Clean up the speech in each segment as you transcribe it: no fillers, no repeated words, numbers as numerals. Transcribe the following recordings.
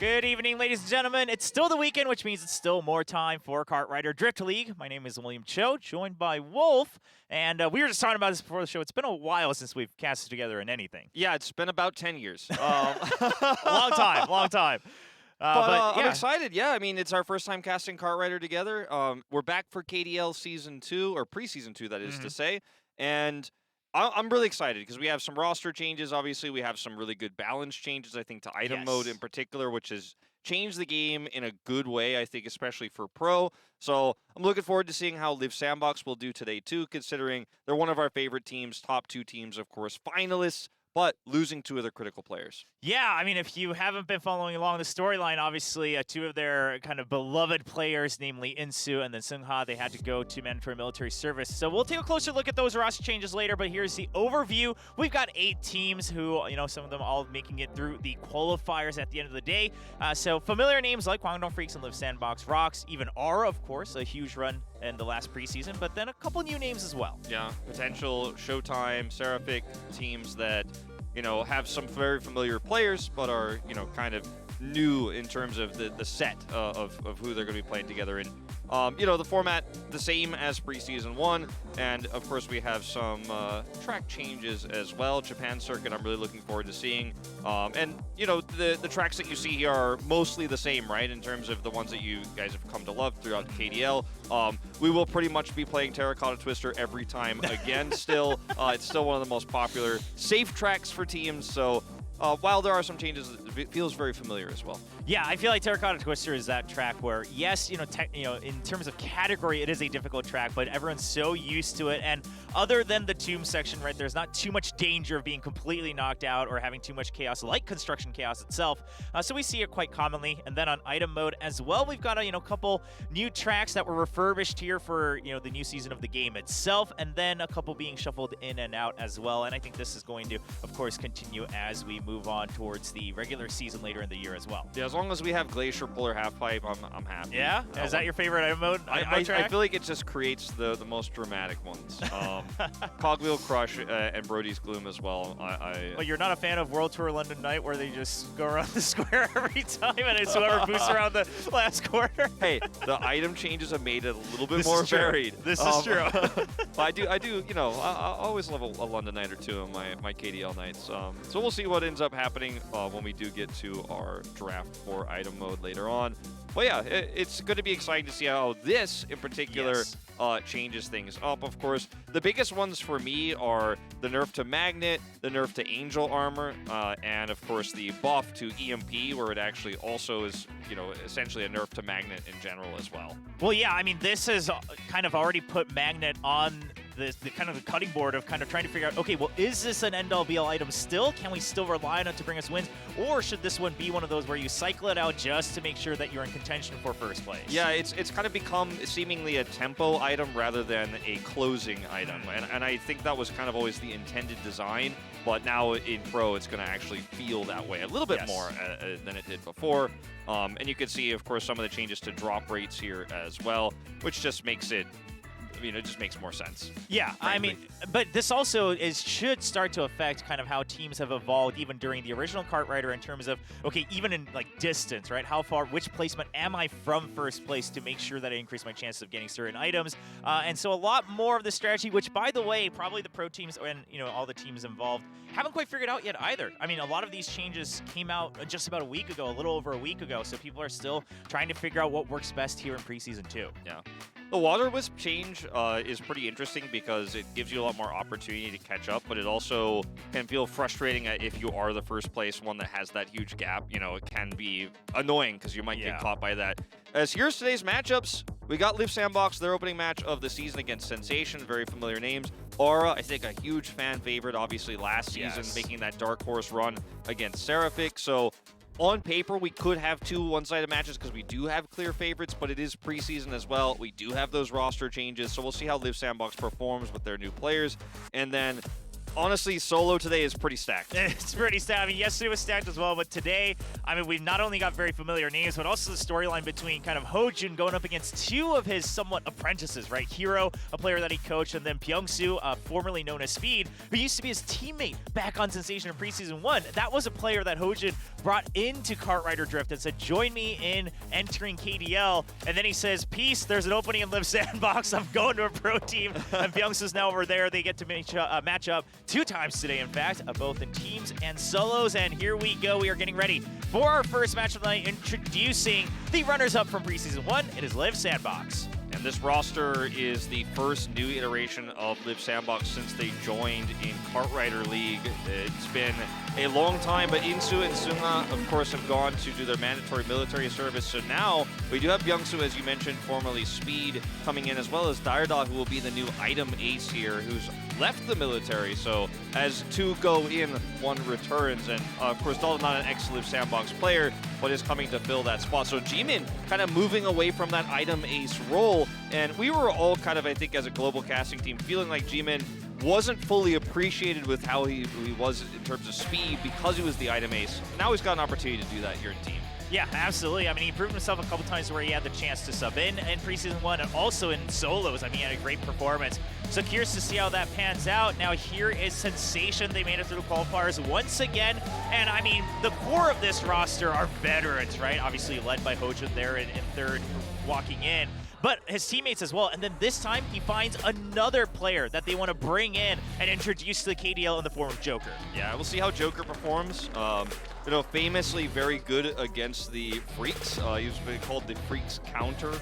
Good evening, ladies and gentlemen. It's still the weekend, which means it's still more time for Kart Rider Drift League. My name is William Cho, joined by Wolf, and we were just talking about this before the show. It's been a while since we've casted together in anything. Yeah, it's been about 10 years. Long time. But I'm excited. Yeah, I mean, it's our first time casting Kart Rider together. We're back for KDL Season 2, or Preseason 2, that is to say. And I'm really excited because we have some roster changes. Obviously, we have some really good balance changes, I think, to item mode in particular, which has changed the game in a good way, I think, especially for Pro. So I'm looking forward to seeing how Liiv SANDBOX will do today, too, considering they're one of our favorite teams, top 2 teams, of course, finalists, but losing 2 of their critical players. Yeah, I mean, if you haven't been following along the storyline, obviously 2 of their kind of beloved players, namely Insu and then Seungha, they had to go to mandatory military service. So we'll take a closer look at those roster changes later, but here's the overview. We've got 8 teams who, you know, some of them all making it through the qualifiers at the end of the day. So familiar names like Kwangdong Freaks and Liiv SANDBOX, Rocks, even R, of course, a huge run in the last preseason, but then a couple new names as well. Yeah, potential Showtime, Seraphic teams that, you know, have some very familiar players, but are, you know, kind of new in terms of the set of who they're going to be playing together in. You know, the format the same as Preseason 1, and of course we have some track changes as well. Japan circuit I'm really looking forward to seeing. And, you know, the tracks that you see here are mostly the same, right, in terms of the ones that you guys have come to love throughout KDL. We will pretty much be playing Terracotta Twister every time again still. It's still one of the most popular safe tracks for teams, so while there are some changes, it feels very familiar as well. Yeah, I feel like Terracotta Twister is that track where, yes, you know, in terms of category, it is a difficult track, but everyone's so used to it. And other than the tomb section, right, there's not too much danger of being completely knocked out or having too much chaos, like Construction Chaos itself. So we see it quite commonly. And then on item mode as well, we've got a couple new tracks that were refurbished here for the new season of the game itself, and then a couple being shuffled in and out as well. And I think this is going to, of course, continue as we move on towards the regular season later in the year as well. Yeah, as long as we have Glacier Polar Halfpipe, I'm happy. Yeah? Is that your favorite item mode? I feel like it just creates the most dramatic ones. Cogwheel Crush and Brody's Gloom as well. Well, you're not a fan of World Tour London Night where they just go around the square every time and it's whoever boosts around the last corner? Hey, the item changes have made it a little bit more varied. This is true. I do, you know, I always love a London night or two on my KDL nights. So we'll see what ends up happening when we do get to our draft for item mode later on. But yeah, it's going to be exciting to see how this in particular changes things up. Of course, the biggest ones for me are the nerf to Magnet, the nerf to Angel Armor, and of course the buff to EMP, where it actually also is, you know, essentially a nerf to Magnet in general as well. Well, yeah, I mean, this has kind of already put Magnet on the kind of the cutting board of kind of trying to figure out, okay, well, is this an end-all be-all item still? Can we still rely on it to bring us wins? Or should this one be one of those where you cycle it out just to make sure that you're in contention for first place? Yeah, it's kind of become seemingly a tempo item rather than a closing item. And I think that was kind of always the intended design, but now in Pro, it's going to actually feel that way a little bit more than it did before. And you can see, of course, some of the changes to drop rates here as well, which just makes it, it just makes more sense. Yeah, frankly. I mean, but this also should start to affect kind of how teams have evolved even during the original Kart Rider in terms of, okay, even in like distance, right? How far, which placement am I from first place to make sure that I increase my chances of getting certain items? And so a lot more of the strategy, which by the way, probably the pro teams and all the teams involved haven't quite figured out yet either. I mean, a lot of these changes came out just about a week ago, a little over a week ago, so people are still trying to figure out what works best here in Preseason 2. Yeah. The Water Wisp change is pretty interesting because it gives you a lot more opportunity to catch up, but it also can feel frustrating if you are the first place one that has that huge gap. You know, it can be annoying because you might get caught by that. As here's today's matchups. We got Liiv SANDBOX, their opening match of the season against Sensation, very familiar names. Aura, I think a huge fan favorite, obviously last season, making that dark horse run against Seraphic. So on paper, we could have 2 one-sided matches because we do have clear favorites, but it is preseason as well. We do have those roster changes, so we'll see how Liiv SANDBOX performs with their new players. And then honestly, solo today is pretty stacked. It's pretty stacked. I mean, yesterday was stacked as well, but today, I mean, we've not only got very familiar names, but also the storyline between kind of Hojun going up against 2 of his somewhat apprentices, right? Hero, a player that he coached, and then Pyeongsu, formerly known as Speed, who used to be his teammate back on Sensation in Preseason 1. That was a player that Hojun brought into Kartrider Drift and said, join me in entering KDL. And then he says, peace, there's an opening in Liiv SANDBOX. I'm going to a pro team. And Byungsu's now over there. They get to match up 2 times today, in fact, both in teams and solos. And here we go. We are getting ready for our first match of the night, introducing the runners-up from Preseason 1. It is Liiv SANDBOX. And this roster is the first new iteration of Liiv SANDBOX since they joined in Kartrider League. It's been a long time, but Insu and Sunga, of course, have gone to do their mandatory military service. So now we do have Byungsu, as you mentioned, formerly Speed, coming in, as well as Dairdog, who will be the new item ace here, who's left the military. So as 2 go in, 1 returns. And of course, Dalton not an ex-Liiv SANDBOX player, but is coming to fill that spot. So Jimin kind of moving away from that item ace role. And we were all kind of, I think, as a global casting team, feeling like Jimin wasn't fully appreciated with how he was in terms of speed because he was the item ace. Now he's got an opportunity to do that here in team. Yeah, absolutely. I mean, he proved himself a couple times where he had the chance to sub in Preseason 1 and also in solos. I mean, he had a great performance. So curious to see how that pans out. Now here is Sensation. They made it through the qualifiers once again. And I mean, the core of this roster are veterans, right? Obviously led by Hojun there in third walking in. But his teammates as well. And then this time he finds another player that they want to bring in and introduce to the KDL in the form of Joker. Yeah, we'll see how Joker performs. You know, famously very good against the Freaks. He's been called the Freaks counter.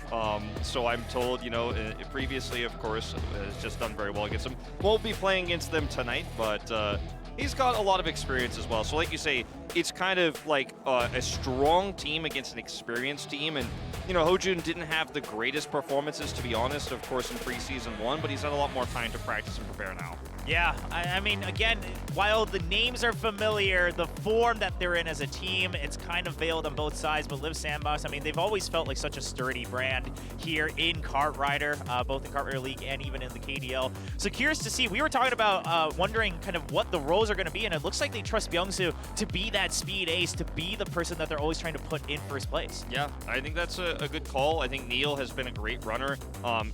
So I'm told, you know, previously, of course, has just done very well against them. Won't be playing against them tonight, but he's got a lot of experience as well. So like you say, it's kind of like a strong team against an experienced team. And, you know, Hojun didn't have the greatest performances, to be honest, of course, in Preseason 1, but he's had a lot more time to practice and prepare now. Yeah, I mean, again, while the names are familiar, the form that they're in as a team, it's kind of veiled on both sides. But Liiv SANDBOX, I mean, they've always felt like such a sturdy brand here in Kartrider, both in Kartrider League and even in the KDL. So curious to see. We were talking about wondering kind of what the roles are going to be, and it looks like they trust Byungsu to be that speed ace, to be the person that they're always trying to put in first place. Yeah, I think that's a good call. I think Neil has been a great runner.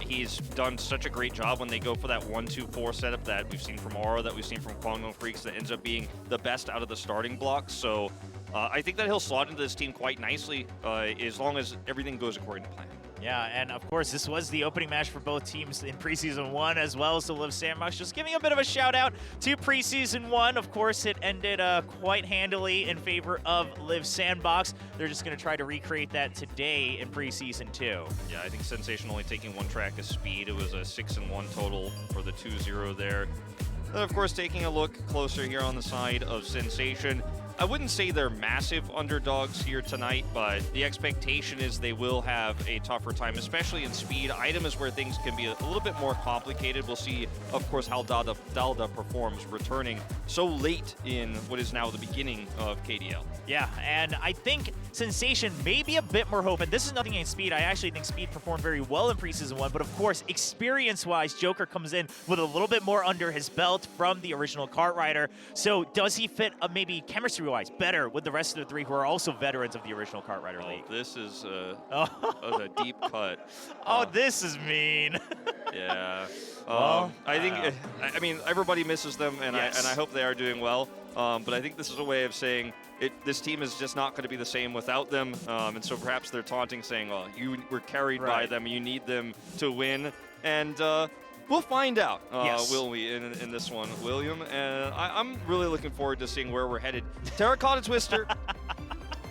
He's done such a great job when they go for that 1-2-4 setup that we've seen from Aura, that we've seen from Kwangno Freaks, that ends up being the best out of the starting blocks. So I think that he'll slot into this team quite nicely as long as everything goes according to plan. Yeah, and of course, this was the opening match for both teams in Preseason 1 as well, so Liiv SANDBOX just giving a bit of a shout out to Preseason 1. Of course, it ended quite handily in favor of Liiv SANDBOX. They're just going to try to recreate that today in Preseason 2. Yeah, I think Sensation only taking 1 track of speed. It was a 6-1 total for the 2-0 there. And of course, taking a look closer here on the side of Sensation, I wouldn't say they're massive underdogs here tonight, but the expectation is they will have a tougher time, especially in speed. Item is where things can be a little bit more complicated. We'll see, of course, how Dalda performs, returning so late in what is now the beginning of KDL. Yeah, and I think Sensation may be a bit more hope, and this is nothing against Speed. I actually think Speed performed very well in Preseason 1, but of course, experience-wise, Joker comes in with a little bit more under his belt from the original Kartrider. So does he fit maybe chemistry-wise better with the rest of the 3 who are also veterans of the original Kartrider League? This is a deep cut. This is mean. Yeah. Well, I think, I mean, everybody misses them, and, yes. I hope they are doing well. But I think this is a way of saying this team is just not going to be the same without them. And so perhaps they're taunting, saying, well, you were carried by them. You need them to win. And we'll find out, will we, in this one, William. And I'm really looking forward to seeing where we're headed. Terracotta Twister.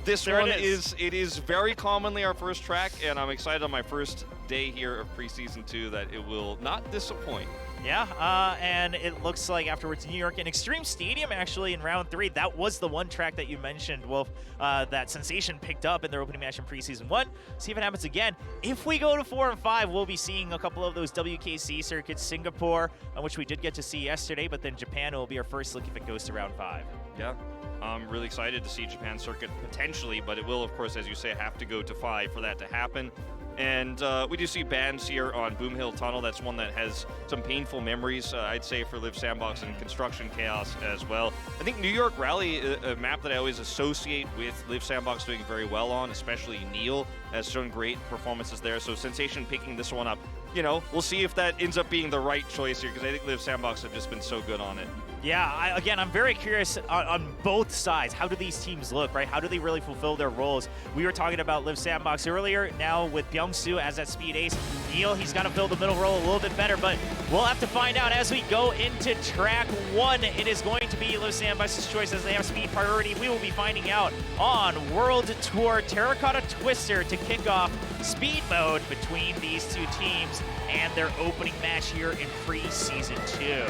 This one is very commonly our first track, and I'm excited on my first day here of Preseason 2 that it will not disappoint. Yeah, and it looks like afterwards New York and Extreme Stadium actually in round 3. That was the one track that you mentioned, Wolf, that Sensation picked up in their opening match in Preseason 1. See if it happens again. If we go to 4 and 5, we'll be seeing a couple of those WKC circuits, Singapore, which we did get to see yesterday, but then Japan will be our first look if it goes to round 5. Yeah. I'm really excited to see Japan circuit potentially, but it will, of course, as you say, have to go to 5 for that to happen. And we do see bans here on Boom Hill Tunnel. That's one that has some painful memories, I'd say, for Liiv SANDBOX and Construction Chaos as well. I think New York Rally, a map that I always associate with Liiv SANDBOX doing very well on, especially Neil, has shown great performances there. So Sensation picking this one up. You know, we'll see if that ends up being the right choice here, because I think Liiv SANDBOX have just been so good on it. Yeah, again, I'm very curious on both sides. How do these teams look, right? How do they really fulfill their roles? We were talking about Liiv SANDBOX earlier. Now with Byung-Soo as that speed ace, Neil, he's got to fill the middle role a little bit better, but we'll have to find out as we go into track 1. It is going to be Liiv SANDBOX's choice as they have speed priority. We will be finding out on World Tour Terracotta Twister to kick off speed mode between these two teams and their opening match here in Preseason 2.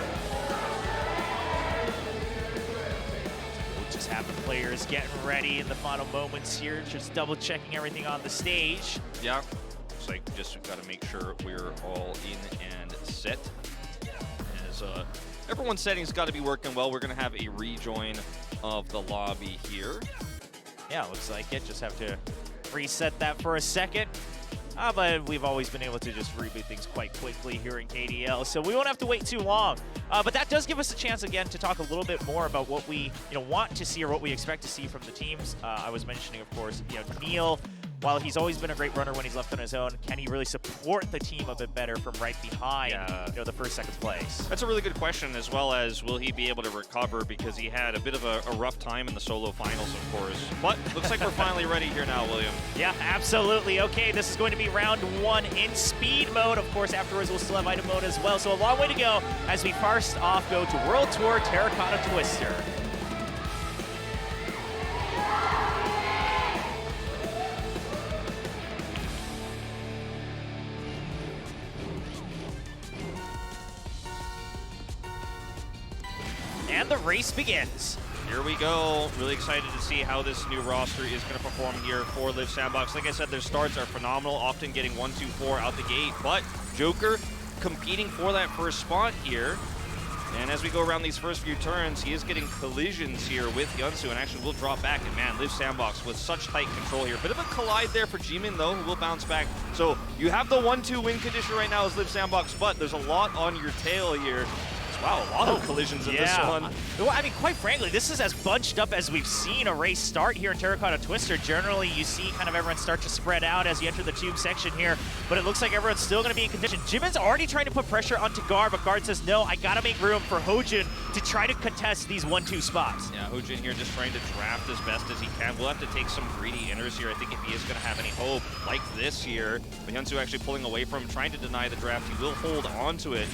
Just have the players getting ready in the final moments here, just double checking everything on the stage. Yeah, looks like just got to make sure we're all in and set. As everyone's settings got to be working well, we're going to have a rejoin of the lobby here. Yeah, looks like it. Just have to reset that for a second. But we've always been able to just reboot things quite quickly here in KDL, so we won't have to wait too long. But that does give us a chance again to talk a little bit more about what we want to see or what we expect to see from the teams. I was mentioning, of course, Neil, while he's always been a great runner when he's left on his own, can he really support the team a bit better from right behind the first, second place? That's a really good question, as well as will he be able to recover, because he had a bit of a rough time in the solo finals, of course. But looks like we're finally ready here now, William. Yeah, absolutely. Okay, this is going to be round 1 in speed mode. Of course, afterwards we'll still have item mode as well. So a long way to go as we first off go to World Tour Terracotta Twister. And the race begins. Here we go. Really excited to see how this new roster is going to perform here for Liiv SANDBOX. Like I said, their starts are phenomenal, often getting 1, 2, 4 out the gate. But Joker competing for that first spot here. And as we go around these first few turns, he is getting collisions here with Hyunsoo, and actually will drop back. And man, Liiv SANDBOX with such tight control here. Bit of a collide there for Jimin, though, who will bounce back. So you have the 1-2 win condition right now as Liiv SANDBOX, but there's a lot on your tail here. Wow, a lot of collisions in this one. Well, I mean, quite frankly, this is as bunched up as we've seen a race start here in Terracotta Twister. Generally, you see kind of everyone start to spread out as you enter the tube section here, but it looks like everyone's still going to be in contention. Jimin's already trying to put pressure onto Gar, but Gar says, no, I got to make room for Hojin to try to contest these 1-2 spots. Yeah, Hojin here just trying to draft as best as he can. We'll have to take some greedy inners here, I think, if he is going to have any hope like this here. But Hyunsoo actually pulling away from him, trying to deny the draft. He will hold on to it.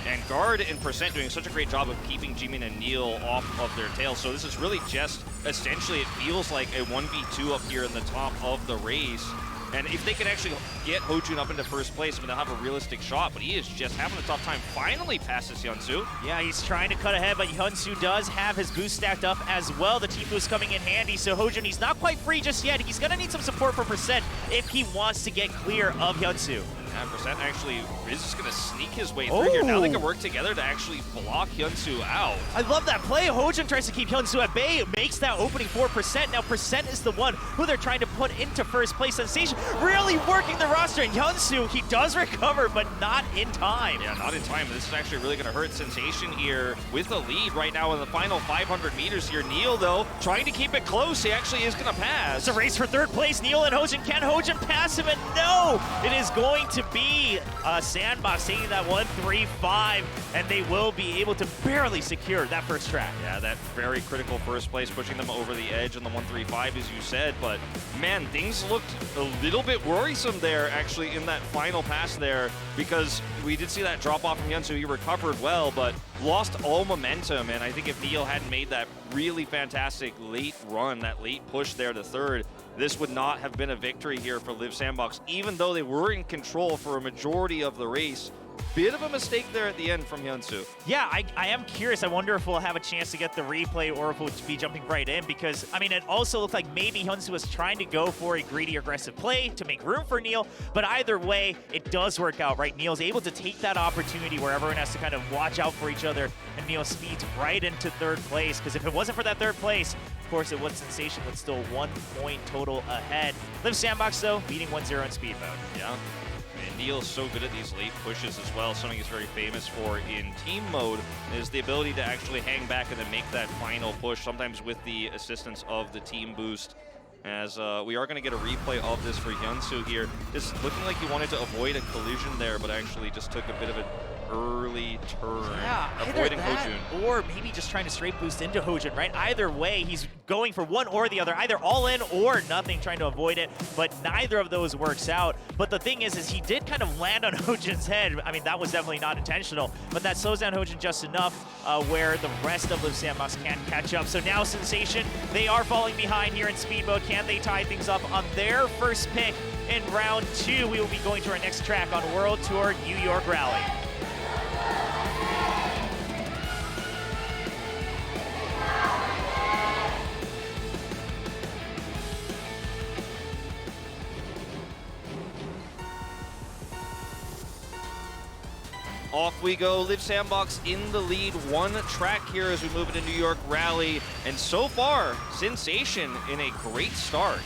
And Guard and Percent doing such a great job of keeping Jimin and Neil off of their tails. So this is really just, essentially, it feels like a 1v2 up here in the top of the race. And if they can actually get Hojun up into first place, I mean, they'll have a realistic shot, but he is just having a tough time. Finally passes Hyunsoo. Yeah, he's trying to cut ahead, but Hyunsoo does have his boost stacked up as well. The team boost coming in handy, so Hojun, he's not quite free just yet. He's gonna need some support from Percent if he wants to get clear of Hyunsoo. And Percent actually is just going to sneak his way through here. Now they can work together to actually block Hyunsoo out. I love that play. Hojun tries to keep Hyunsoo at bay. It makes that opening for Percent. Now Percent is the one who they're trying to put into first place. Sensation really working the roster. And Hyunsoo, he does recover, but not in time. Yeah, not in time. This is actually really going to hurt Sensation here with the lead right now in the final 500 meters here. Neil, though, trying to keep it close. He actually is going to pass. It's a race for third place. Neil and Hojun. Can Hojun pass him? And no! It is going to be SANDBOX taking that 1-3-5, and they will be able to barely secure that first track. Yeah, that very critical first place, pushing them over the edge in the 1-3-5, as you said. But man, things looked a little bit worrisome there, actually, in that final pass there, because we did see that drop off from Hyunsoo. He recovered well, but lost all momentum. And I think if Neil hadn't made that really fantastic late run, that late push there to third, this would not have been a victory here for Liiv SANDBOX, even though they were in control for a majority of the race. Bit of a mistake there at the end from Hyunsoo. Yeah, I am curious. I wonder if we'll have a chance to get the replay or if we'll be jumping right in, because, I mean, it also looked like maybe Hyunsoo was trying to go for a greedy, aggressive play to make room for Neil, but either way, it does work out, right? Neil's able to take that opportunity where everyone has to kind of watch out for each other, and Neil speeds right into third place, because if it wasn't for that third place, of course, it was Sensation with still 1 point total ahead. Liiv SANDBOX, though, beating 1-0 in speed mode. Yeah. And Neil's so good at these late pushes as well. Something he's very famous for in team mode is the ability to actually hang back and then make that final push, sometimes with the assistance of the team boost. As we are going to get a replay of this for Hyunsoo here. Just looking like he wanted to avoid a collision there, but actually just took a bit of a early turn. Yeah, avoiding that, Hojun. or maybe just trying to straight boost into Hojun, right? Either way, he's going for one or the other, either all in or nothing, trying to avoid it, but neither of those works out. But the thing is he did kind of land on Hojun's head. I mean, that was definitely not intentional, but that slows down Hojun just enough where the rest of Liiv SANDBOX can't catch up. So now Sensation, they are falling behind here in speed mode. Can they tie things up on their first pick in round 2? We will be going to our next track on World Tour New York Rally. Off we go, Liiv SANDBOX in the lead, one track here as we move into New York Rally. And so far, Sensation in a great start.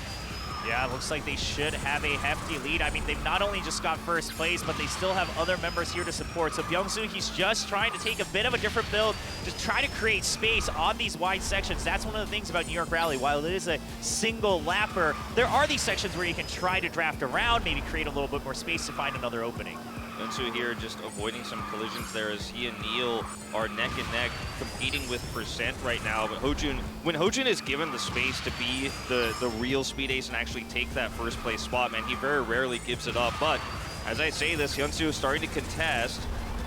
Yeah, it looks like they should have a hefty lead. I mean, they've not only just got first place, but they still have other members here to support. So Byungsu, he's just trying to take a bit of a different build, just try to create space on these wide sections. That's one of the things about New York Rally. While it is a single lapper, there are these sections where you can try to draft around, maybe create a little bit more space to find another opening. Byungsu here just avoiding some collisions there as he and Neil are neck and neck competing with Percent right now. But Hojun, when Hojun is given the space to be the real speed ace and actually take that first place spot, man, he very rarely gives it up. But as I say this, Hyunsu is starting to contest.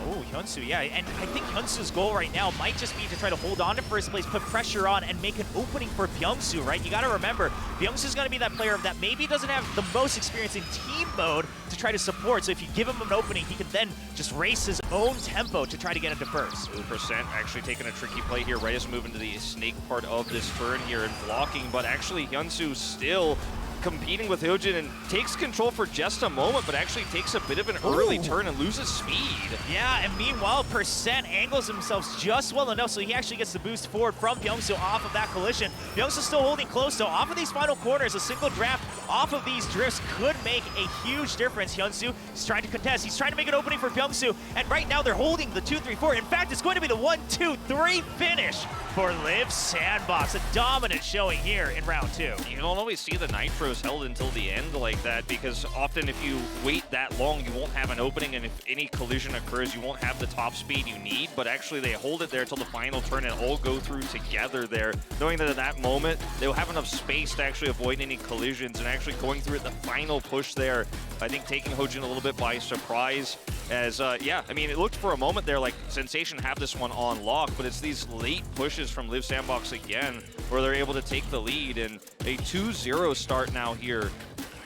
Oh, Hyunsu, yeah, and I think Hyunsu's goal right now might just be to try to hold on to first place, put pressure on, and make an opening for Byungsu, right? You gotta remember, Byungsu's gonna be that player that maybe doesn't have the most experience in team mode to try to support, so if you give him an opening, he can then just race his own tempo to try to get into first. 2% actually taking a tricky play here right as we move into the snake part of this turn here and blocking, but actually Hyunsu still competing with Hojun and takes control for just a moment, but actually takes a bit of an early turn and loses speed. Yeah, and meanwhile, Percent angles himself just well enough so he actually gets the boost forward from Byungsu off of that collision. Byungsu's still holding close, so off of these final corners, a single draft off of these drifts could make a huge difference. Hyunsu is trying to contest. He's trying to make an opening for Byungsu, and right now they're holding the 2-3-4. In fact, it's going to be the 1-2-3 finish for Liiv SANDBOX. A dominant showing here in round 2. You don't always see the nitros held until the end like that, because often if you wait that long, you won't have an opening, and if any collision occurs, you won't have the top speed you need, but actually they hold it there till the final turn and all go through together there, knowing that at that moment, they'll have enough space to actually avoid any collisions, and actually going through it, the final push there, I think taking Hojun a little bit by surprise, as, yeah, I mean, it looked for a moment there like Sensation have this one on lock, but it's these late pushes from Liiv SANDBOX again, where they're able to take the lead, and a 2-0 start now here.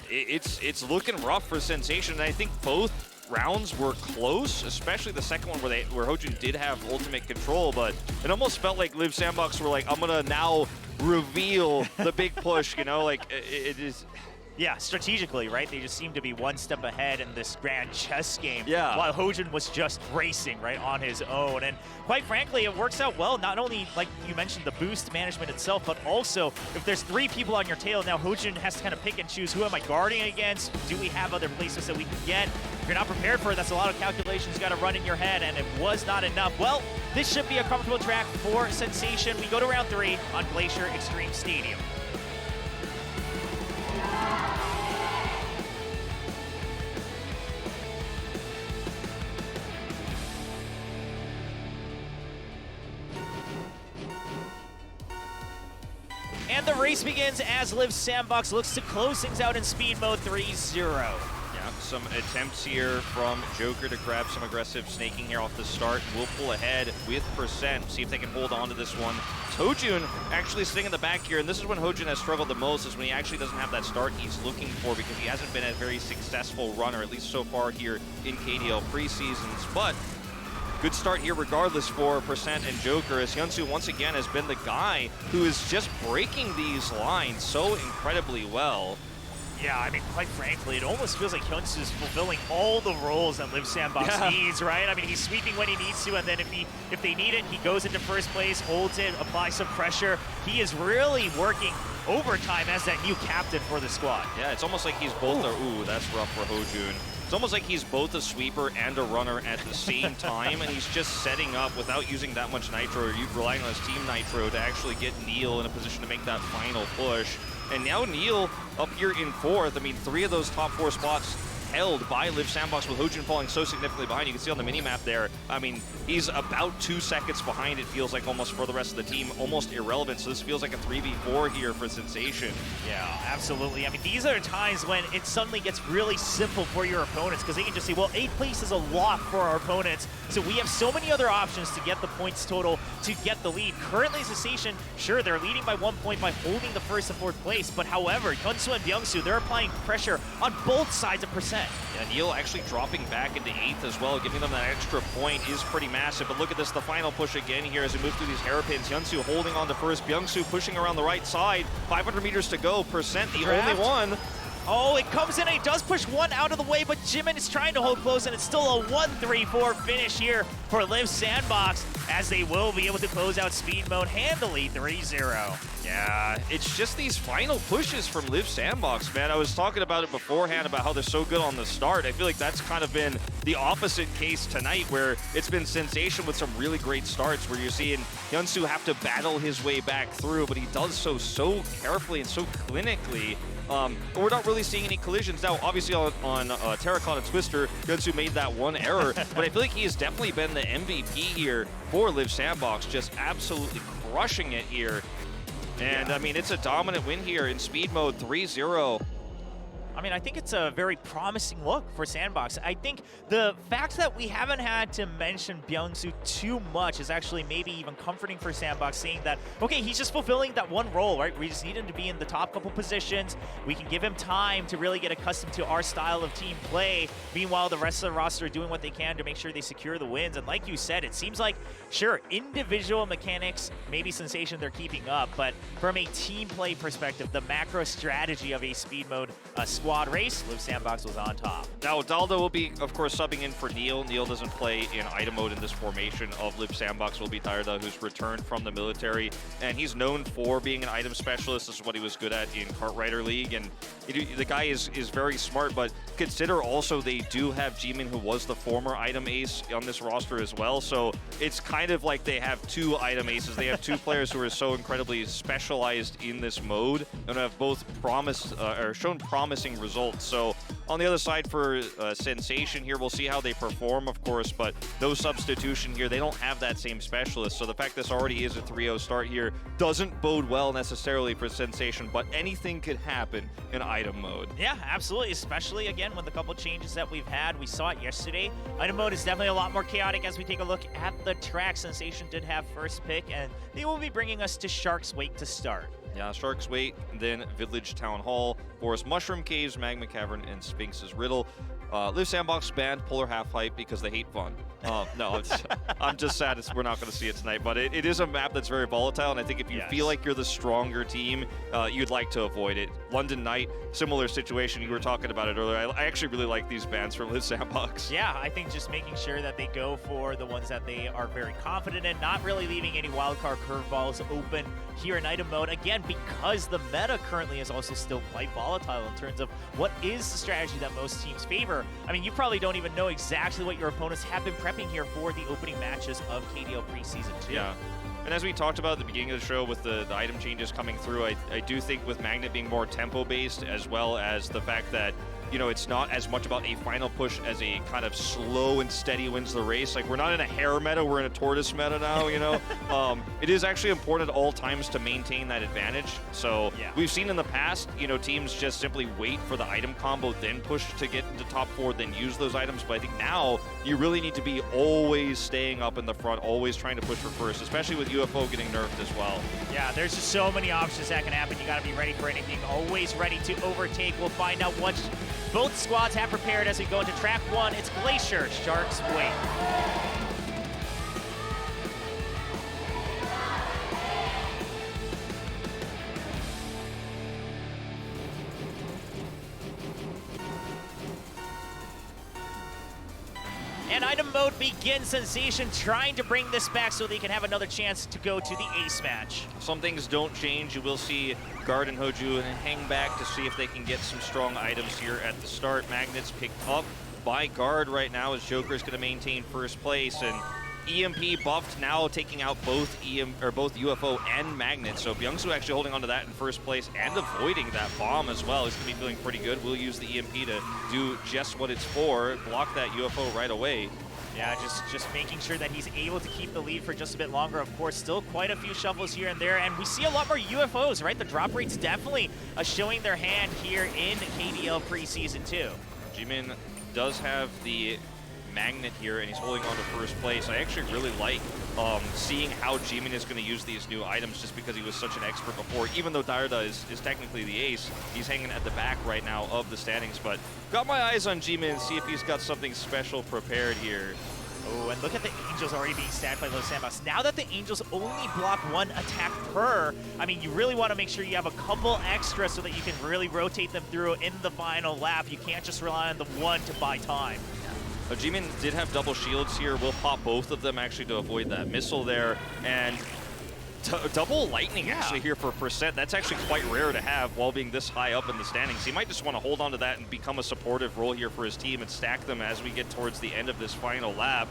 It's looking rough for Sensation, and I think both rounds were close, especially the second one where Hojun did have ultimate control, but it almost felt like Liiv SANDBOX were like, I'm gonna now reveal the big push, you know, like it is. Yeah, strategically, right? They just seem to be one step ahead in this grand chess game. Yeah. While Hojun was just racing, right, on his own. And quite frankly, it works out well. Not only, like you mentioned, the boost management itself, but also if there's 3 people on your tail, now Hojun has to kind of pick and choose, who am I guarding against? Do we have other places that we can get? If you're not prepared for it, that's a lot of calculations you got to run in your head, and it was not enough. Well, this should be a comfortable track for Sensation. We go to round 3 on Glacier Extreme Stadium. And the race begins as Liiv SANDBOX looks to close things out in speed mode 3-0. Yeah, some attempts here from Joker to grab some aggressive snaking here off the start. We'll pull ahead with Percent, see if they can hold on to this one. Hojun actually sitting in the back here, and this is when Hojun has struggled the most, is when he actually doesn't have that start he's looking for, because he hasn't been a very successful runner, at least so far here in KDL Preseasons. But good start here regardless for Percent and Joker, as Hyunsu once again has been the guy who is just breaking these lines so incredibly well. Yeah, I mean, quite frankly, it almost feels like Hyunsu is fulfilling all the roles that Liiv SANDBOX needs, right? I mean, he's sweeping when he needs to, and then if they need it, he goes into first place, holds it, applies some pressure. He is really working overtime as that new captain for the squad. Yeah, it's almost like he's both ooh, that's rough for Hojun. It's almost like he's both a sweeper and a runner at the same time, and he's just setting up without using that much nitro, or relying on his team nitro to actually get Neil in a position to make that final push. And now Neil up here in 4th. I mean, 3 of those top 4 spots held by Liiv SANDBOX with Hojun falling so significantly behind. You can see on the mini-map there, I mean, he's about 2 seconds behind, it feels like, almost for the rest of the team, almost irrelevant. So this feels like a 3v4 here for Sensation. Yeah, absolutely. I mean, these are times when it suddenly gets really simple for your opponents because they can just say, well, 8th place is a lock for our opponents. So we have so many other options to get the points total to get the lead. Currently, Sensation, sure, they're leading by 1 point by holding the 1st and 4th place. But however, Hyunsu and Byungsu, they're applying pressure on both sides of percent. Yeah, Neil actually dropping back into 8th as well, giving them that extra point is pretty massive. But look at this, the final push again here as we move through these hairpins. Hyunsu holding on to first, Byungsu pushing around the right side. 500 meters to go, percent the only one. Oh, it comes in and it does push one out of the way, but Jimin is trying to hold close, and it's still a 1-3-4 finish here for Liiv SANDBOX, as they will be able to close out speed mode handily 3-0. Yeah, it's just these final pushes from Liiv SANDBOX, man. I was talking about it beforehand about how they're so good on the start. I feel like that's kind of been the opposite case tonight, where it's been Sensation with some really great starts, where you're seeing Hyunsu have to battle his way back through, but he does so carefully and so clinically. We're not really seeing any collisions. Now, obviously on Terracotta Twister, Hyunsu made that one error, but I feel like he has definitely been the MVP here for Liiv SANDBOX, just absolutely crushing it here. And, I mean, it's a dominant win here in speed mode, 3-0. I mean, I think it's a very promising look for SANDBOX. I think the fact that we haven't had to mention Byungsu too much is actually maybe even comforting for SANDBOX, saying that, okay, he's just fulfilling that one role, right? We just need him to be in the top couple positions. We can give him time to really get accustomed to our style of team play. Meanwhile, the rest of the roster are doing what they can to make sure they secure the wins. And like you said, it seems like, sure, individual mechanics, maybe Sensation they're keeping up, but from a team play perspective, the macro strategy of a speed mode squad race, Liiv SANDBOX was on top. Now, Daldo will be, of course, subbing in for Neil. Neil doesn't play in item mode in this formation of Liiv SANDBOX. Will be Tyrdal, who's returned from the military, and he's known for being an item specialist. This is what he was good at in Kartrider League, and the guy is very smart, but consider also they do have Jimin, who was the former item ace on this roster as well, so it's kind of like they have 2 item aces. They have 2 players who are so incredibly specialized in this mode and have both shown promising results. So on the other side for Sensation here, we'll see how they perform, of course, but no substitution here. They don't have that same specialist, so the fact this already is a 3-0 start here doesn't bode well necessarily for Sensation, but anything could happen in item mode. Yeah, absolutely, especially again with the couple changes that we've had. We saw it yesterday. Item mode is definitely a lot more chaotic as we take a look at the track. Sensation did have first pick, and they will be bringing us to Shark's Wake to start. Yeah, Shark's Wait, then Village Town Hall, Forest Mushroom Caves, Magma Cavern, and Sphinx's Riddle. Liiv SANDBOX banned Polar Half-Pipe because they hate fun. No, I'm just sad we're not going to see it tonight, but it is a map that's very volatile, and I think if you feel like you're the stronger team, you'd like to avoid it. London Knight, similar situation. You were talking about it earlier. I actually really like these bans from Liiv SANDBOX. Yeah, I think just making sure that they go for the ones that they are very confident in, not really leaving any wildcard curveballs open here in item mode. Again, because the meta currently is also still quite volatile in terms of what is the strategy that most teams favor. I mean, you probably don't even know exactly what your opponents have been prepping here for the opening matches of KDL Preseason 2. Yeah. And as we talked about at the beginning of the show with the item changes coming through, I do think with Magnet being more tempo-based, as well as the fact that, you know, it's not as much about a final push as a kind of slow and steady wins the race. Like, we're not in a hare meta, we're in a tortoise meta now, you know? It is actually important at all times to maintain that advantage. So we've seen in the past, you know, teams just simply wait for the item combo, then push to get into top 4, then use those items. But I think now you really need to be always staying up in the front, always trying to push for first, especially with UFO getting nerfed as well. Yeah, there's just so many options that can happen. You got to be ready for anything, always ready to overtake. We'll find out what both squads have prepared as we go into track 1. It's Glacier, Shark's Wake. And item mode begins. Sensation trying to bring this back so they can have another chance to go to the ace match. Some things don't change. You will see Guard and Hoju hang back to see if they can get some strong items here at the start. Magnets picked up by Guard right now as Joker is going to maintain first place. And EMP buffed, now taking out both both UFO and Magnet. So Byungsu actually holding on to that in first place and avoiding that bomb as well. He's going to be feeling pretty good. We'll use the EMP to do just what it's for, block that UFO right away. Yeah, just making sure that he's able to keep the lead for just a bit longer. Of course, still quite a few shuffles here and there, and we see a lot more UFOs, right? The drop rates definitely showing their hand here in KDL Preseason 2. Jimin does have the Magnet here, and he's holding on to first place. I actually really like seeing how Jimin is going to use these new items, just because he was such an expert before. Even though Darda is technically the ace, he's hanging at the back right now of the standings. But got my eyes on Jimin, see if he's got something special prepared here. Oh, and look at the Angels already being stacked by those SANDBOX. Now that the Angels only block 1 attack per, I mean, you really want to make sure you have a couple extra so that you can really rotate them through in the final lap. You can't just rely on the one to buy time. Jimin did have double shields here. We'll pop both of them actually to avoid that missile there. And double lightning actually here for %. That's actually quite rare to have while being this high up in the standings. He might just want to hold on to that and become a supportive role here for his team and stack them as we get towards the end of this final lap.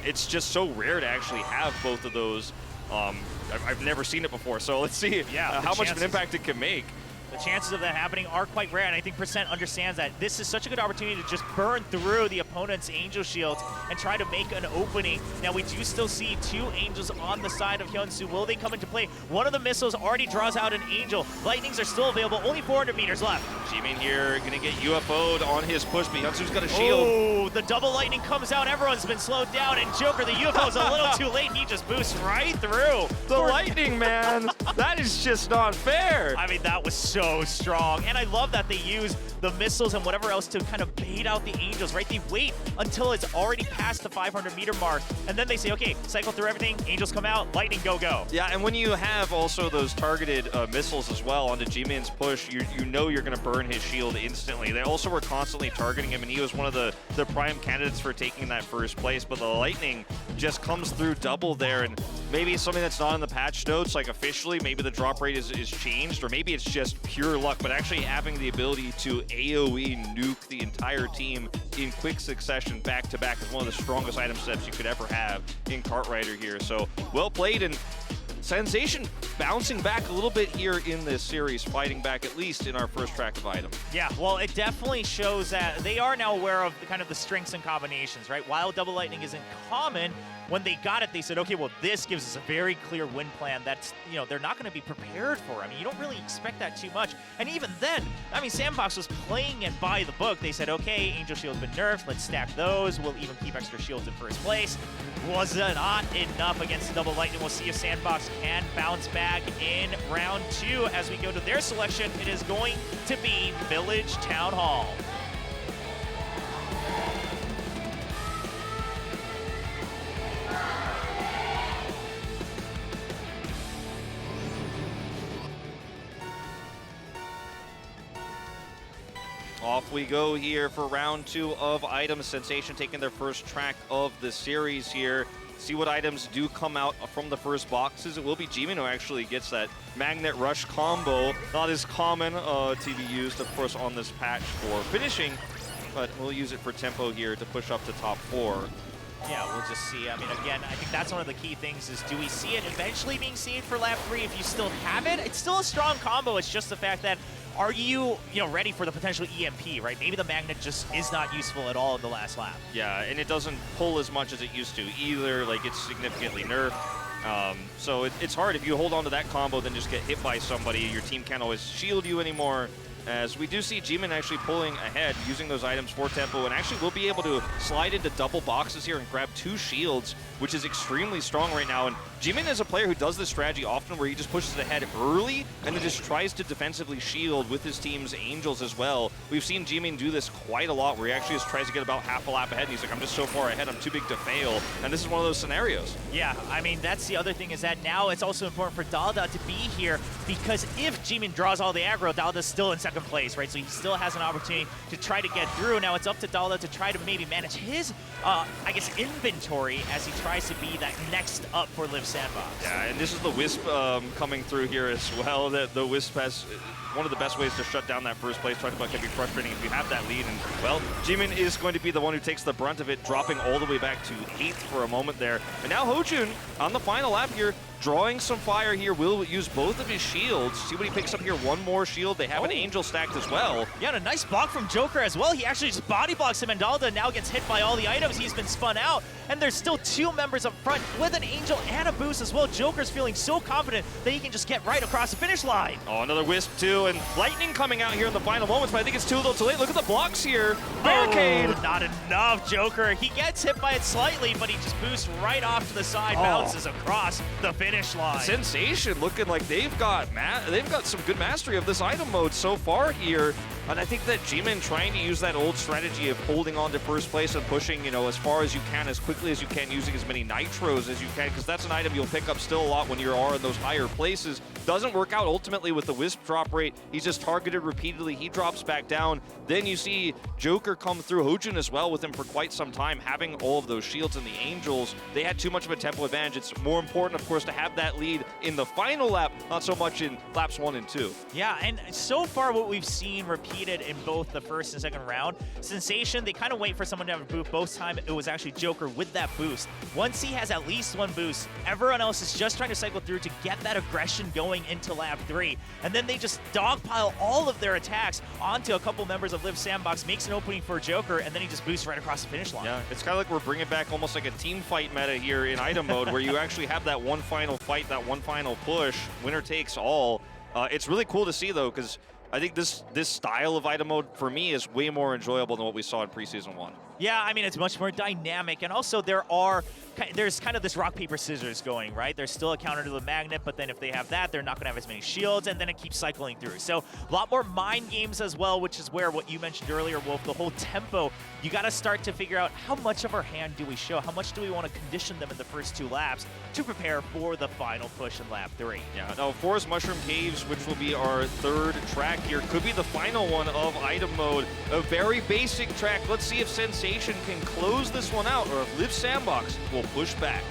It's just so rare to actually have both of those. I've never seen it before, so let's see how much of an impact it can make. The chances of that happening are quite rare, and I think % understands that this is such a good opportunity to just burn through the opponent's Angel shields and try to make an opening. Now, we do still see 2 Angels on the side of Hyunsu. Will they come into play? One of the missiles already draws out an Angel. Lightnings are still available, only 400 meters left. Jimin here gonna get UFO'd on his push, but Hyunsu's got a shield. Oh, the double lightning comes out. Everyone's been slowed down, and Joker, the UFO's a little too late. He just boosts right through. The lightning, man. That is just not fair. I mean, that was so strong, and I love that they use the missiles and whatever else to kind of bait out the Angels, right? They wait until it's already past the 500-meter mark, and then they say, okay, cycle through everything, Angels come out, lightning, go, go. Yeah, and when you have also those targeted missiles as well onto Jimin's push, you know you're going to burn his shield instantly. They also were constantly targeting him, and he was one of the prime candidates for taking that first place, but the lightning just comes through double there, and maybe something that's not in the patch notes, like officially, maybe the drop rate is changed, or maybe it's just pure luck, but actually having the ability to AoE nuke the entire team in quick succession back-to-back is one of the strongest item sets you could ever have in Cartwriter here. So well played, and Sensation bouncing back a little bit here in this series, fighting back at least in our first track of item. Yeah, well, it definitely shows that they are now aware of kind of the strengths and combinations, right? While double lightning isn't common, when they got it, they said, okay, well, this gives us a very clear win plan that's, you know, they're not going to be prepared for. I mean, you don't really expect that too much. And even then, I mean, SANDBOX was playing it by the book. They said, okay, Angel Shield's been nerfed. Let's stack those. We'll even keep extra shields in first place. Was not enough against the double lightning. We'll see if SANDBOX can bounce back in round 2 as we go to their selection. It is going to be Village Town Hall. Off we go here for round 2 of items. Sensation taking their first track of the series here. See what items do come out from the first boxes. It will be Jimin who actually gets that Magnet Rush combo. Not as common to be used, of course, on this patch for finishing, but we'll use it for tempo here to push up to top 4. Yeah, we'll just see. I mean, again, I think that's one of the key things is, do we see it eventually being saved for lap 3 if you still have it? It's still a strong combo. It's just the fact that, are you ready for the potential EMP, right? Maybe the Magnet just is not useful at all in the last lap. Yeah, and it doesn't pull as much as it used to either. Like, it's significantly nerfed. So it's hard. If you hold on to that combo, then just get hit by somebody. Your team can't always shield you anymore. As we do see Jimin actually pulling ahead, using those items for tempo, and actually will be able to slide into double boxes here and grab 2 shields, which is extremely strong right now. And Jimin is a player who does this strategy often where he just pushes ahead early and then just tries to defensively shield with his team's Angels as well. We've seen Jimin do this quite a lot where he actually just tries to get about half a lap ahead, and he's like, I'm just so far ahead, I'm too big to fail. And this is one of those scenarios. Yeah, I mean, that's the other thing is that now it's also important for Dalda to be here, because if Jimin draws all the aggro, Dalda's still in second place, right? So he still has an opportunity to try to get through. Now it's up to Dalda to try to maybe manage his, I guess, inventory as he tries to be that next up for Liiv SANDBOX. Yeah, and this is the Wisp coming through here as well. That the Wisp has one of the best ways to shut down that first place. Trying to can be frustrating if you have that lead. And, well, Jimin is going to be the one who takes the brunt of it, dropping all the way back to 8th for a moment there. And now Hojun on the final lap here, drawing some fire here, will use both of his shields. See what he picks up here, one more shield. They have an Angel stacked as well. Yeah, and a nice block from Joker as well. He actually just body blocks him, and Dalda now gets hit by all the items. He's been spun out, and there's still 2 members up front with an Angel and a boost as well. Joker's feeling so confident that he can just get right across the finish line. Oh, another Wisp too, and Lightning coming out here in the final moments, but I think it's too little too late. Look at the blocks here. Barricade! Oh, not enough, Joker. He gets hit by it slightly, but he just boosts right off to the side, bounces across the finish line. Sensation looking like they've got some good mastery of this item mode so far here. And I think that Jimin trying to use that old strategy of holding on to first place and pushing, you know, as far as you can, as quickly as you can, using as many nitros as you can, because that's an item you'll pick up still a lot when you are in those higher places. Doesn't work out ultimately with the Wisp drop rate. He's just targeted repeatedly. He drops back down. Then you see Joker come through. Hojun as well with him for quite some time, having all of those shields and the Angels. They had too much of a tempo advantage. It's more important, of course, to have that lead in the final lap, not so much in laps 1 and 2. Yeah, and so far what we've seen repeated in both the first and second round, Sensation, they kind of wait for someone to have a boost. Both time it was actually Joker with that boost. Once he has at least one boost, everyone else is just trying to cycle through to get that aggression going into lap 3. And then they just dogpile all of their attacks onto a couple members of Liiv SANDBOX, makes an opening for Joker, and then he just boosts right across the finish line. Yeah, it's kind of like we're bringing back almost like a team fight meta here in item mode, where you actually have that one final fight, that one final push, winner takes all. It's really cool to see, though, because I think this style of item mode, for me, is way more enjoyable than what we saw in Preseason 1. Yeah, I mean, it's much more dynamic, and also there's kind of this rock, paper, scissors going, right? There's still a counter to the magnet, but then if they have that, they're not going to have as many shields, and then it keeps cycling through. So a lot more mind games as well, which is where what you mentioned earlier, Wolf, the whole tempo, you got to start to figure out how much of our hand do we show, how much do we want to condition them in the first 2 laps to prepare for the final push in lap 3. Yeah, now Forest Mushroom Caves, which will be our 3rd track here, could be the final one of item mode. A very basic track. Let's see if Sensation can close this one out, or if Liiv SANDBOX will push back.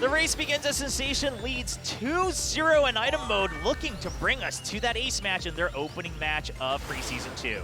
The race begins as Sensation leads 2-0 in item mode, looking to bring us to that ace match in their opening match of Preseason 2.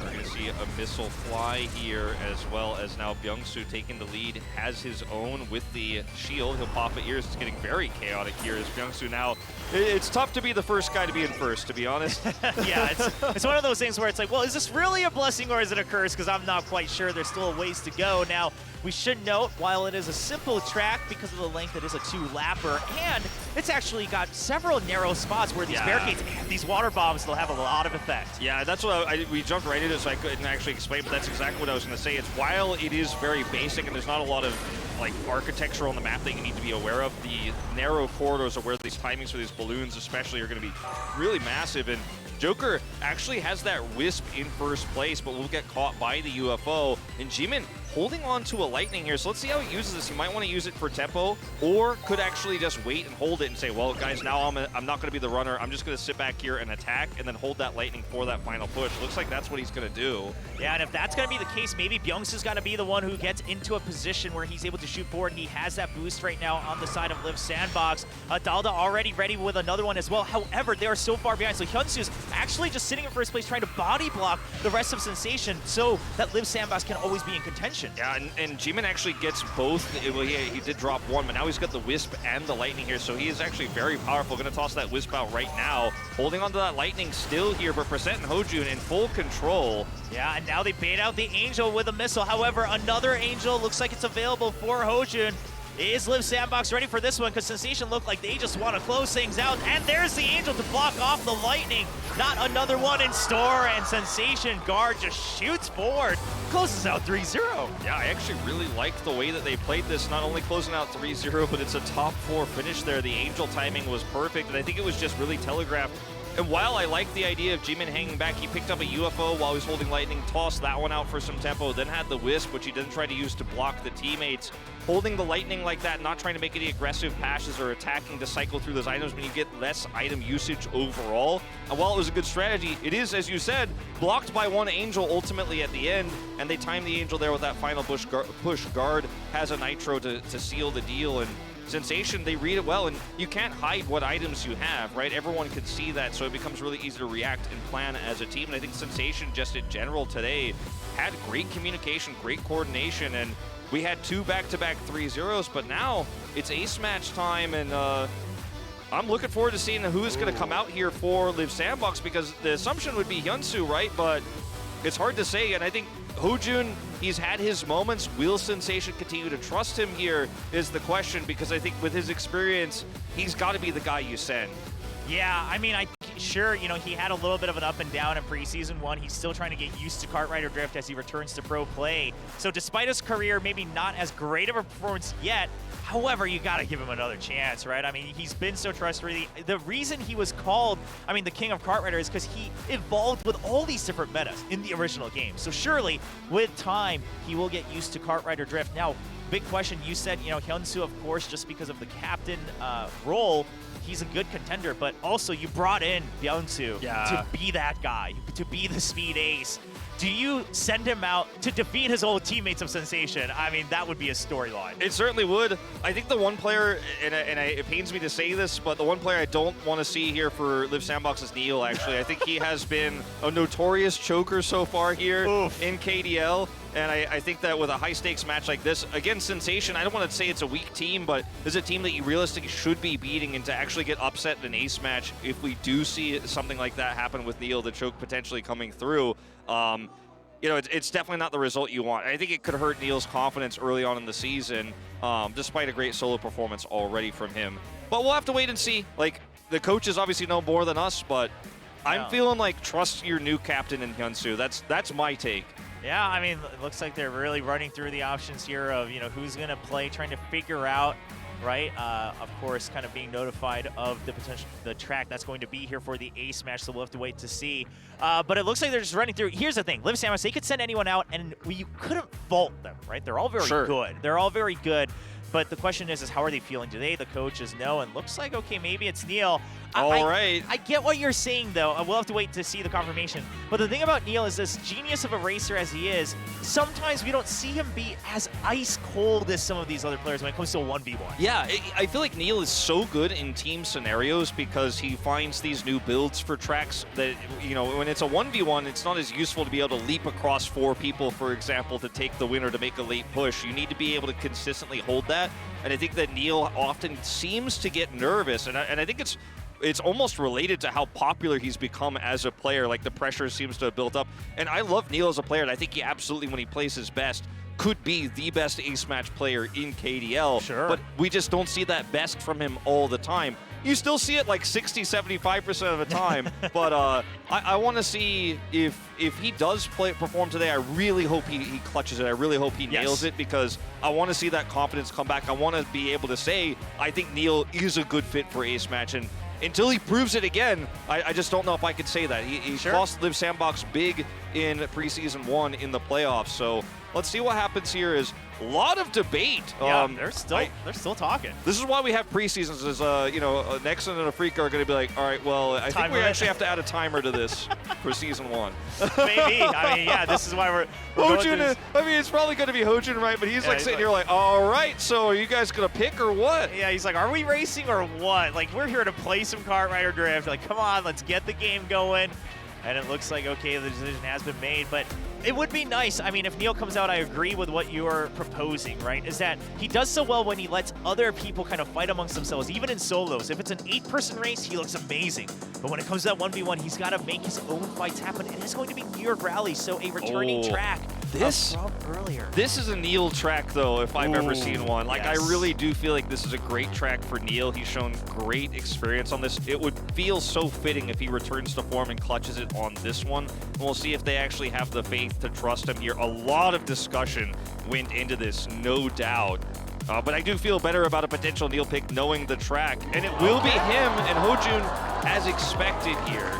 We're going to see a missile fly here, as well as now Byung-Soo taking the lead, has his own with the shield. He'll pop it here. It's getting very chaotic here as Byung-Soo now. It's tough to be the first guy to be in first, to be honest. Yeah, it's one of those things where it's like, well, is this really a blessing or is it a curse? Because I'm not quite sure. There's still a ways to go. Now, we should note, while it is a simple track, because of the length, it is a 2-lapper, and it's actually got several narrow spots where these barricades and these water bombs will have a lot of effect. Yeah, that's what we jumped right into, so I couldn't actually explain, but that's exactly what I was going to say. It's while it is very basic and there's not a lot of like architecture on the map that you need to be aware of, the narrow corridors are where these timings for these balloons especially are going to be really massive. And Joker actually has that Wisp in first place, but will get caught by the UFO. And Jimin holding on to a Lightning here, so let's see how he uses this. He might want to use it for tempo, or could actually just wait and hold it and say, well, guys, now I'm not going to be the runner. I'm just going to sit back here and attack, and then hold that Lightning for that final push. Looks like that's what he's going to do. Yeah, and if that's going to be the case, maybe Byung-Soo's got to be the one who gets into a position where he's able to shoot forward, and he has that boost right now on the side of Liiv SANDBOX. Dalda already ready with another one as well. However, they are so far behind, so Hyunsu's actually just sitting in first place trying to body block the rest of Sensation so that Liiv SANDBOX can always be in contention. Yeah, and Jimin actually gets both. Well, he did drop one, but now he's got the Wisp and the Lightning here, so he is actually very powerful. Going to toss that Wisp out right now. Holding onto that Lightning still here, but Percent and Hojun in full control. Yeah, and now they bait out the Angel with a missile. However, another Angel looks like it's available for Hojun. Is Liiv SANDBOX ready for this one? Because Sensation look like they just want to close things out. And there's the Angel to block off the Lightning. Not another one in store. And Sensation guard just shoots forward. Closes out 3-0. Yeah, I actually really like the way that they played this. Not only closing out 3-0, but it's a top 4 finish there. The Angel timing was perfect. And I think it was just really telegraphed. And while I like the idea of Jimin hanging back, he picked up a UFO while he was holding Lightning, tossed that one out for some tempo, then had the Wisp, which he didn't try to use to block the teammates. holding the lightning like that, not trying to make any aggressive passes or attacking to cycle through those items when you get less item usage overall. And while it was a good strategy, it is, as you said, blocked by one Angel ultimately at the end, and they time the Angel there with that final push guard, has a Nitro to seal the deal, and Sensation, they read it well, and you can't hide what items you have, right? Everyone can see that, so it becomes really easy to react and plan as a team. And I think Sensation, just in general today, had great communication, great coordination, and we had 2 back-to-back 3-0s, but now it's ace match time, and I'm looking forward to seeing who's going to come out here for Liiv SANDBOX, because the assumption would be Hyunsu, right? But it's hard to say, and I think Hojun, he's had his moments. Will Sensation continue to trust him here is the question, because I think with his experience, he's got to be the guy you send. Yeah, I mean, sure, you know, he had a little bit of an up and down in preseason 1. He's still trying to get used to Kart Rider Drift as he returns to pro play. So despite his career, maybe not as great of a performance yet, however, you got to give him another chance, right? I mean, he's been so trustworthy. The reason he was called, I mean, the King of Kart Rider is because he evolved with all these different metas in the original game. So surely, with time, he will get used to Kart Rider Drift. Now, big question, you said, you know, Hyunsu, of course, just because of the captain role, he's a good contender, but also you brought in Hyunsu to be that guy, to be the speed ace. Do you send him out to defeat his old teammates of Sensation? I mean, that would be a storyline. It certainly would. I think the one player, and it pains me to say this, but the one player I don't want to see here for Liiv SANDBOX is Neil, actually. I think he has been a notorious choker so far here in KDL. And I think that with a high-stakes match like this, again, Sensation, I don't want to say it's a weak team, but this is a team that you realistically should be beating, and to actually get upset in an ace match, if we do see something like that happen with Neil, the choke potentially coming through, you know, it's definitely not the result you want. I think it could hurt Neil's confidence early on in the season, despite a great solo performance already from him. But we'll have to wait and see. Like, the coaches obviously know more than us, but I'm feeling like trust your new captain in Hyunsu. That's my take. Yeah, I mean, it looks like they're really running through the options here of, you know, who's going to play, trying to figure out, right? Of course, kind of being notified of the track that's going to be here for the ace match, so we'll have to wait to see. But it looks like they're just running through. Here's the thing, Liiv SANDBOX, they could send anyone out, and you couldn't fault them, right? They're all very good. They're all very good. But the question is how are they feeling today? The coaches know, and looks like, okay, maybe it's Neil. I get what you're saying, though. We'll have to wait to see the confirmation. But the thing about Neil is, this genius of a racer as he is, sometimes we don't see him be as ice cold as some of these other players when it comes to a 1v1. Yeah, I feel like Neil is so good in team scenarios because he finds these new builds for tracks that, you know, when it's a 1v1, it's not as useful to be able to leap across 4 people, for example, to take the win or to make a late push. You need to be able to consistently hold that. And I think that Neil often seems to get nervous, and I think it's almost related to how popular he's become as a player. Like, the pressure seems to have built up. And I love Neil as a player, and I think he absolutely, when he plays his best, could be the best ace match player in KDL. Sure. But we just don't see that best from him all the time. You still see it like 60-75% of the time, but I want to see if he does perform today. I really hope he clutches it. I really hope he nails it, because I want to see that confidence come back. I want to be able to say, I think Neil is a good fit for ace match, and until he proves it again, I just don't know if I could say that. He cost Liiv SANDBOX big in preseason 1 in the playoffs, so let's see what happens here. Is a lot of debate. Yeah, they're still talking. This is why we have preseasons. Is you know, Nexon and Afrika are going to be like, all right, well, I think we actually have to add a timer to this for season 1. Maybe. I mean, yeah, this is why we're Hojun. I mean, it's probably going to be Hojun, right? But he's like sitting here like, all right, so are you guys going to pick or what? Yeah, he's like, are we racing or what? Like, we're here to play some Kart Rider Drift. Like, come on, let's get the game going. And it looks like, okay, the decision has been made, but it would be nice. I mean, if Neil comes out, I agree with what you're proposing, right? Is that he does so well when he lets other people kind of fight amongst themselves, even in solos. If it's an 8-person race, he looks amazing. But when it comes to that 1v1, he's got to make his own fights happen. And it's going to be New York Rally, so a returning track from earlier. This is a Neil track, though, if I've ever seen one. Like, I really do feel like this is a great track for Neil. He's shown great experience on this. It would feel so fitting if he returns to form and clutches it on this one. And we'll see if they actually have the faith to trust him here. A lot of discussion went into this, no doubt. But I do feel better about a potential Neil pick knowing the track. And it will be him and Hojun as expected here.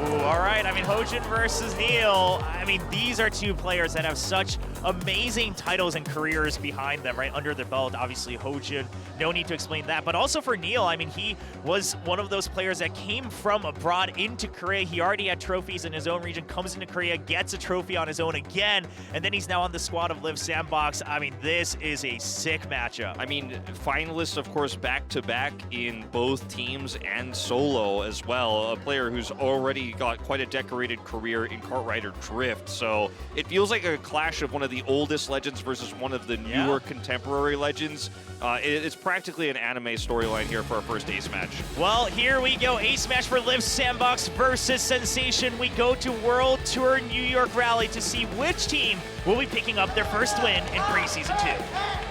Ooh, all right. I mean, Hojun versus Neil. I mean, these are two players that have such amazing titles and careers behind them, right, under their belt. Obviously, Hojun, no need to explain that. But also for Neil, I mean, he was one of those players that came from abroad into Korea. He already had trophies in his own region, comes into Korea, gets a trophy on his own again, and then he's now on the squad of Liiv SANDBOX. I mean, this is a sick matchup. I mean, finalists, of course, back-to-back in both teams and solo as well. A player who's already got quite a decorated career in Kartrider Drift. So it feels like a clash of one of the oldest legends versus one of the newer contemporary legends. It's practically an anime storyline here for our first ace match. Well, here we go. Ace match for Liiv SANDBOX versus Sensation. We go to World Tour New York Rally to see which team will be picking up their first win in Preseason 2.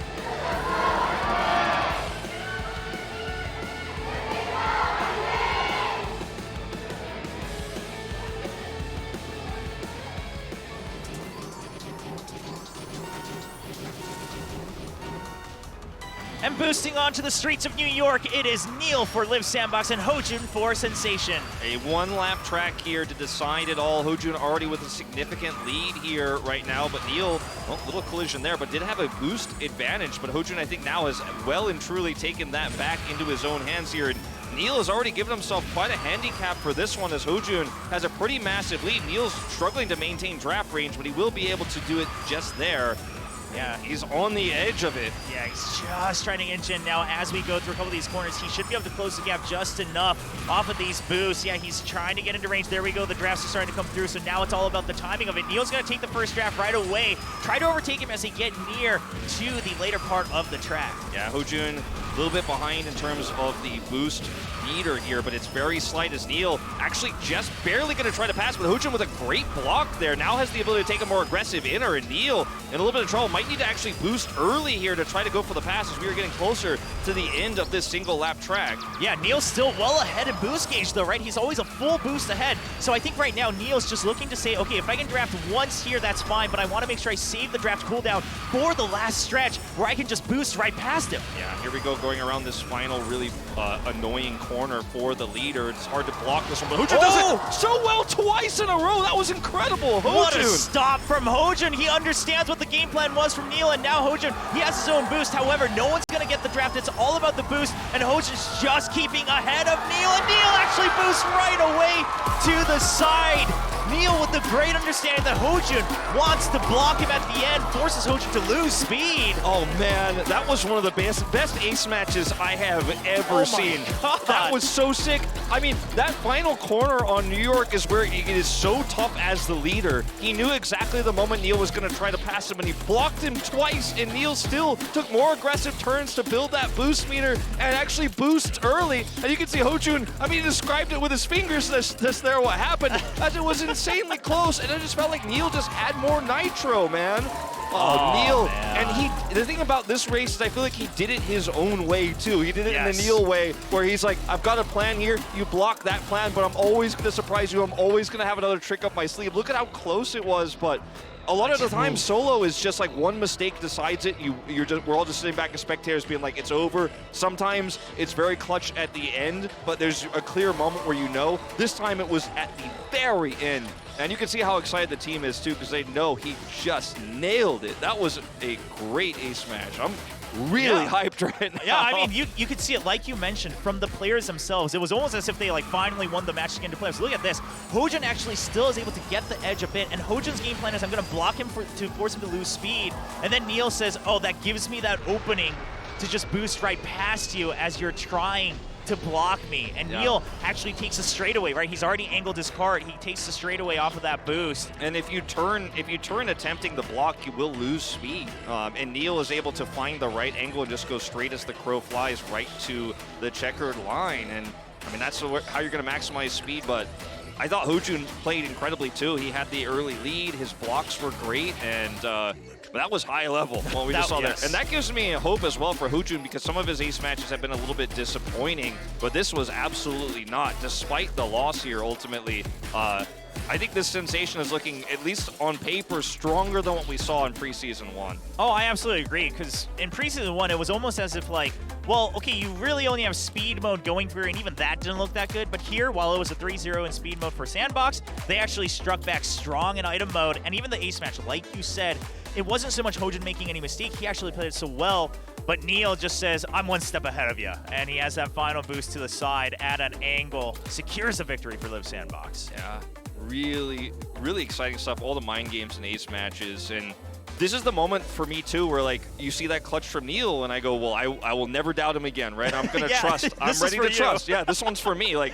And boosting onto the streets of New York, it is Neil for Liiv SANDBOX and Hojun for Sensation. A one-lap track here to decide it all. Hojun already with a significant lead here right now, but Neil, well, little collision there, but did have a boost advantage. But Hojun, I think, now has well and truly taken that back into his own hands here. And Neil has already given himself quite a handicap for this one, as Hojun has a pretty massive lead. Neil's struggling to maintain draft range, but he will be able to do it just there. Yeah, he's on the edge of it. Yeah, he's just trying to inch in now. As we go through a couple of these corners, he should be able to close the gap just enough off of these boosts. Yeah, he's trying to get into range. There we go. The drafts are starting to come through, so now it's all about the timing of it. Neil's going to take the first draft right away. Try to overtake him as they get near to the later part of the track. Yeah, Hojun a little bit behind in terms of the boost meter here, but it's very slight as Neil actually just barely going to try to pass, but Hojun with a great block there now has the ability to take a more aggressive inner, and Neil in a little bit of trouble. Might need to actually boost early here to try to go for the pass as we are getting closer to the end of this single lap track. Yeah, Neil's still well ahead in boost gauge though, right? He's always a full boost ahead. So I think right now Neil's just looking to say, okay, if I can draft once here, that's fine, but I want to make sure I save the draft cooldown for the last stretch where I can just boost right past him. Yeah, here we go, going around this final really annoying corner for the leader. It's hard to block this one, but Hojun does it so well twice in a row. That was incredible. Hojun. What a stop from Hojun. He understands what the game plan was from Neil, and now Hojun, he has his own boost. However, no one's going to get the draft. It's all about the boost, and Hojun's just keeping ahead of Neil, and Neil actually boosts right away to the side. Neil with the great understanding that Hojun wants to block him at the end, forces Hojun to lose speed. Oh man, that was one of the best ace matches I have ever seen. God. That was so sick. I mean, that final corner on New York is where it is so tough as the leader. He knew exactly the moment Neil was going to try to pass him, and he blocked him twice, and Neil still took more aggressive turns to build that boost meter and actually boost early. And you can see Hojun, I mean, he described it with his fingers that's there what happened, as it was insanely close, and it just felt like Neil just had more nitro, man. Oh, Neil. Man. And the thing about this race is I feel like he did it his own way, too. He did it in the Neil way, where he's like, I've got a plan here. You block that plan, but I'm always going to surprise you. I'm always going to have another trick up my sleeve. Look at how close it was, but a lot of the time, solo is just like one mistake decides it. We're all just sitting back as spectators being like, it's over. Sometimes it's very clutch at the end, but there's a clear moment where you know. This time it was at the very end. And you can see how excited the team is, too, because they know he just nailed it. That was a great ace match. I'm really hyped right now. Yeah, I mean, you could see it, like you mentioned, from the players themselves. It was almost as if they like finally won the match to get into playoffs. Look at this. Hojun actually still is able to get the edge a bit, and Hojun's game plan is I'm going to block him to force him to lose speed. And then Neil says, oh, that gives me that opening to just boost right past you as you're trying to block me. And Neil actually takes a straightaway, right? He's already angled his cart. He takes the straightaway off of that boost. And if you turn attempting the block, you will lose speed. And Neil is able to find the right angle and just go straight as the crow flies right to the checkered line. And I mean, that's how you're going to maximize speed. But I thought Hojun played incredibly too. He had the early lead. His blocks were great, and that was high level what we just saw there. And that gives me hope as well for Hojun, because some of his ace matches have been a little bit disappointing, but this was absolutely not. Despite the loss here, ultimately, I think this Sensation is looking, at least on paper, stronger than what we saw in Preseason 1. Oh, I absolutely agree, because in Preseason 1, it was almost as if, like, Well, okay, you really only have speed mode going for you, and even that didn't look that good. But here, while it was a 3-0 in speed mode for SANDBOX, they actually struck back strong in item mode. And even the ace match, like you said, it wasn't so much Hojin making any mistake. He actually played it so well. But Neil just says, I'm one step ahead of you. And he has that final boost to the side at an angle. Secures a victory for Liiv SANDBOX. Yeah, really, really exciting stuff. All the mind games and ace matches. And this is the moment for me, too, where, like, you see that clutch from Neil, and I go, well, I will never doubt him again, right? I'm going to trust. I'm ready to trust. Yeah, this one's for me. Like,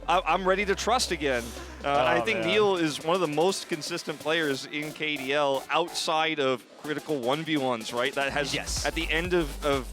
I'm ready to trust again. I think man. Neil is one of the most consistent players in KDL outside of critical 1v1s, right? That has, at the end of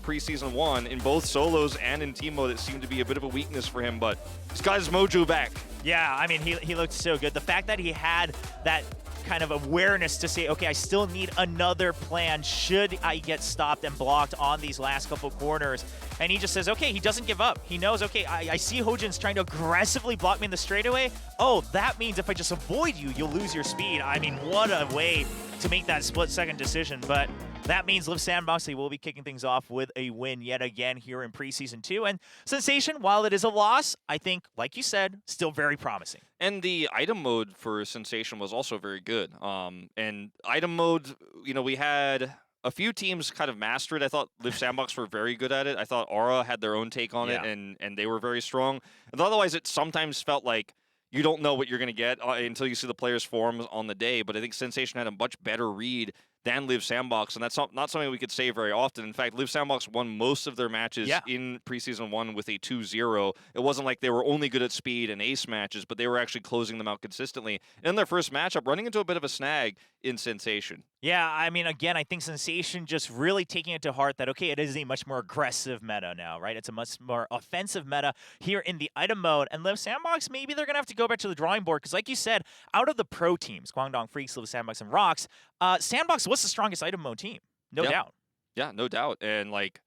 Preseason 1, in both solos and in team mode, it seemed to be a bit of a weakness for him, but he's got his mojo back. Yeah, I mean, he looked so good. The fact that he had that kind of awareness to say, okay, I still need another plan should I get stopped and blocked on these last couple corners. And he just says, okay, he doesn't give up. He knows, okay, I see Hojin's trying to aggressively block me in the straightaway. Oh, that means if I just avoid you, you'll lose your speed. I mean, what a way to make that split-second decision. But that means Liiv SANDBOX, they will be kicking things off with a win yet again here in Preseason 2. And Sensation, while it is a loss, I think, like you said, still very promising. And the item mode for Sensation was also very good. And item mode, you know, we had a few teams kind of master it. I thought Liiv SANDBOX were very good at it. I thought Aura had their own take on it, and they were very strong. And otherwise, it sometimes felt like you don't know what you're going to get until you see the players' forms on the day. But I think Sensation had a much better read than Liiv SANDBOX, and that's not something we could say very often. In fact, Liiv SANDBOX won most of their matches in Preseason 1 with a 2-0. It wasn't like they were only good at speed and ace matches, but they were actually closing them out consistently. In their first matchup, running into a bit of a snag in Sensation. Yeah, I mean, again, I think Sensation just really taking it to heart that, okay, it is a much more aggressive meta now, right? It's a much more offensive meta here in the item mode. And Liiv SANDBOX, maybe they're going to have to go back to the drawing board because, like you said, out of the pro teams, Guangdong Freaks, Liiv SANDBOX, and Rocks, SANDBOX was the strongest item mode team, no doubt. Yeah, no doubt. And, like,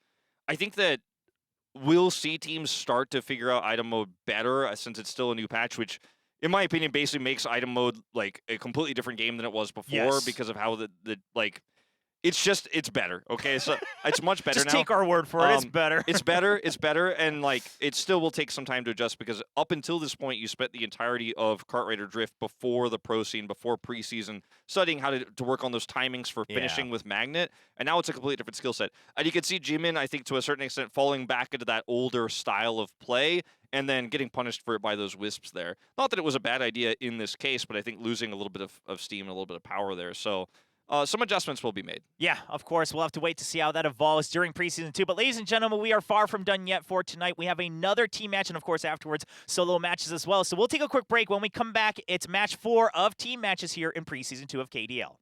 I think that we'll see teams start to figure out item mode better since it's still a new patch, which, in my opinion, basically makes item mode like a completely different game than it was before because of how the it's better. Okay, so it's much better Just now. Just take our word for it. It's better. It's better, and like it still will take some time to adjust because up until this point, you spent the entirety of Kart Rider Drift before the pro scene, before preseason, studying how to work on those timings for finishing with Magnet, and now it's a completely different skill set. And you can see Jimin, I think, to a certain extent, falling back into that older style of play, and then getting punished for it by those wisps there. Not that it was a bad idea in this case, but I think losing a little bit of steam and a little bit of power there. So some adjustments will be made. Yeah, of course. We'll have to wait to see how that evolves during Preseason 2. But ladies and gentlemen, we are far from done yet for tonight. We have another team match and, of course, afterwards, solo matches as well. So we'll take a quick break. When we come back, it's match 4 of team matches here in Preseason 2 of KDL.